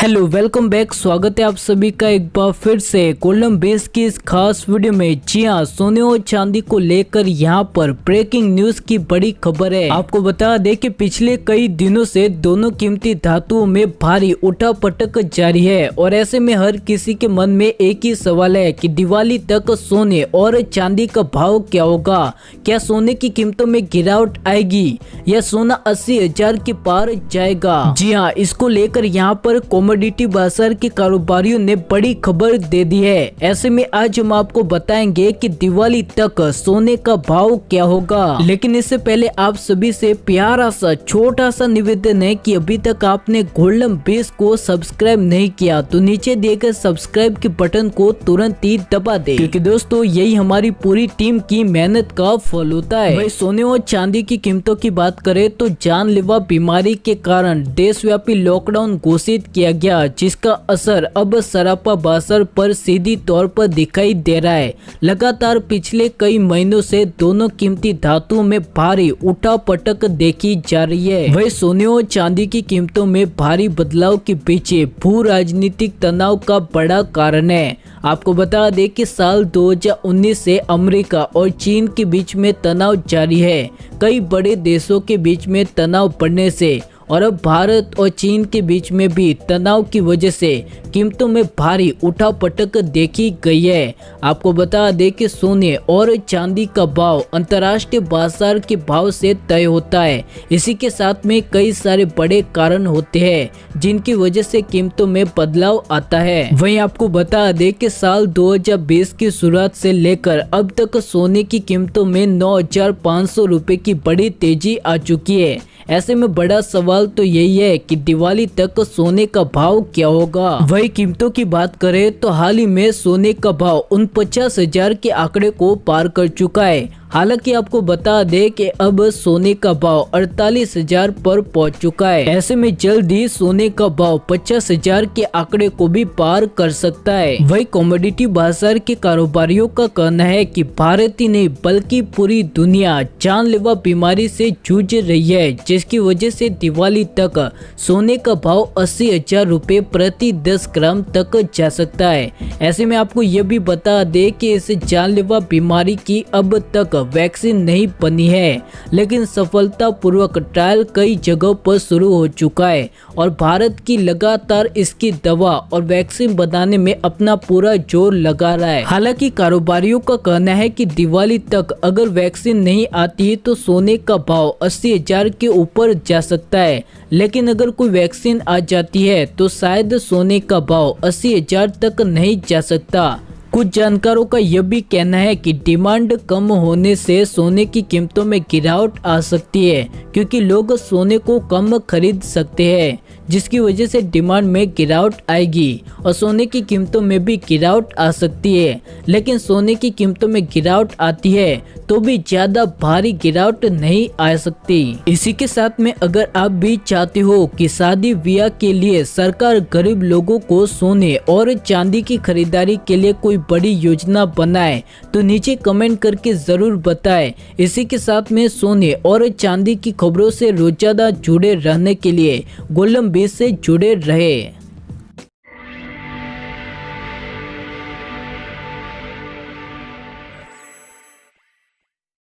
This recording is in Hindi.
Hello welcome back. स्वागत है आप सभी का एक बार फिर से कोलम बेस की इस खास वीडियो में। जी हाँ, सोने और चांदी को लेकर यहाँ पर ब्रेकिंग न्यूज की बड़ी खबर है। आपको बता दें कि पिछले कई दिनों से दोनों कीमती धातुओं में भारी उठापटक जारी है और ऐसे में हर किसी के मन में एक ही सवाल है कि दिवाली तक सोने और चांदी का भाव क्या होगा। क्या सोने की कीमतों में गिरावट आएगी या सोना 80,000 के पार जाएगा। जी हाँ, इसको लेकर यहाँ पर कमोडिटी बाजार के कारोबारियों ने बड़ी खबर दे दी है। ऐसे में आज हम आपको बताएंगे कि दिवाली तक सोने का भाव क्या होगा। लेकिन इससे पहले आप सभी से प्यारा सा छोटा सा निवेदन है कि अभी तक आपने गोल्डन बेस को सब्सक्राइब नहीं किया तो नीचे दिए गए सब्सक्राइब के बटन को तुरंत ही दबा दे, क्योंकि दोस्तों यही हमारी पूरी टीम की मेहनत का फल होता है। भाई सोने और चांदी की कीमतों की बात करें तो जानलेवा बीमारी के कारण देशव्यापी लॉकडाउन घोषित किया गया, जिसका असर अब सराफा बाजार पर सीधी तौर पर दिखाई दे रहा है। लगातार पिछले कई महीनों से दोनों कीमती धातुओं में भारी उठापटक देखी जा रही है। वही सोने और चांदी की कीमतों में भारी बदलाव के पीछे भू राजनीतिक तनाव का बड़ा कारण है। आपको बता दें कि साल 2019 से अमेरिका और चीन के बीच में तनाव जारी है। कई बड़े देशों के बीच में तनाव बढ़ने से और अब भारत और चीन के बीच में भी तनाव की वजह से कीमतों में भारी उठापटक देखी गई है। आपको बता दें कि सोने और चांदी का भाव अंतर्राष्ट्रीय बाजार के भाव से तय होता है। इसी के साथ में कई सारे बड़े कारण होते हैं जिनकी वजह से कीमतों में बदलाव आता है। वहीं आपको बता दें कि साल 2020 की शुरुआत से लेकर अब तक सोने की कीमतों में 9,500 रुपए की बड़ी तेजी आ चुकी है। ऐसे में बड़ा सवाल तो यही है कि दिवाली तक सोने का भाव क्या होगा। वही कीमतों की बात करें तो हाल ही में सोने का भाव 49,000 के आंकड़े को पार कर चुका है। हालांकि आपको बता दें कि अब सोने का भाव 48,000 पर पहुंच चुका है। ऐसे में जल्द ही सोने का भाव 50,000 के आंकड़े को भी पार कर सकता है। वही कमोडिटी बाजार के कारोबारियों का कहना है कि भारत ही नहीं बल्कि पूरी दुनिया जानलेवा बीमारी से जूझ रही है, जिसकी वजह से दिवाली तक सोने का भाव 80,000 रुपए प्रति 10 ग्राम तक जा सकता है। ऐसे में आपको ये भी बता दें कि इस जानलेवा बीमारी की अब तक वैक्सीन नहीं बनी है, लेकिन सफलतापूर्वक ट्रायल कई जगहों पर शुरू हो चुका है और भारत की लगातार इसकी दवा और वैक्सीन बनाने में अपना पूरा जोर लगा रहा है। हालांकि कारोबारियों का कहना है कि दिवाली तक अगर वैक्सीन नहीं आती तो सोने का भाव 80,000 के ऊपर जा सकता है, लेकिन अगर कोई वैक्सीन आ जाती है तो शायद सोने का भाव 80,000 तक नहीं जा सकता। कुछ जानकारों का यह भी कहना है कि डिमांड कम होने से सोने की कीमतों में गिरावट आ सकती है, क्योंकि लोग सोने को कम खरीद सकते हैं, जिसकी वजह से डिमांड में गिरावट आएगी और सोने की कीमतों में भी गिरावट आ सकती है। लेकिन सोने की कीमतों में गिरावट आती है तो भी ज्यादा भारी गिरावट नहीं आ सकती। इसी के साथ में अगर आप भी चाहते हो कि शादी ब्याह के लिए सरकार गरीब लोगों को सोने और चांदी की खरीदारी के लिए कोई बड़ी योजना बनाए तो नीचे कमेंट करके जरूर बताएं। इसी के साथ में सोने और चांदी की खबरों से रोजाना जुड़े रहने के लिए गोल्डन बेस से जुड़े रहे।